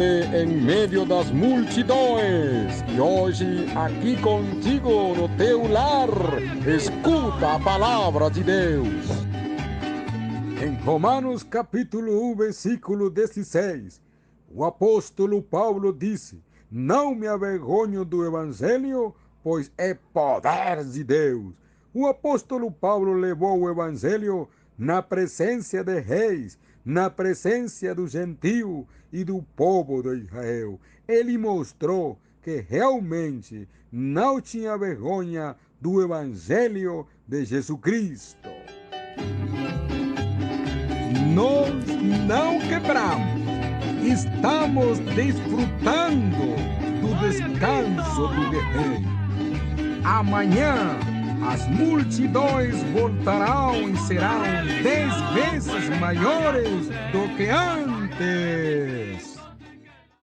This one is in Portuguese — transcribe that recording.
em meio das multidões. E hoje, aqui contigo no teu lar, escuta a palavra de Deus. Em Romanos capítulo 1, versículo 16, o apóstolo Paulo disse: não me avergonho do evangelho, pois é poder de Deus. O apóstolo Paulo levou o evangelho na presença de reis, na presença do gentio e do povo de Israel. Ele mostrou que realmente não tinha vergonha do evangelho de Jesus Cristo. Nós não quebramos, estamos desfrutando do descanso do guerreiro. Amanhã as multidões voltarão e serão 10 vezes maiores do que antes.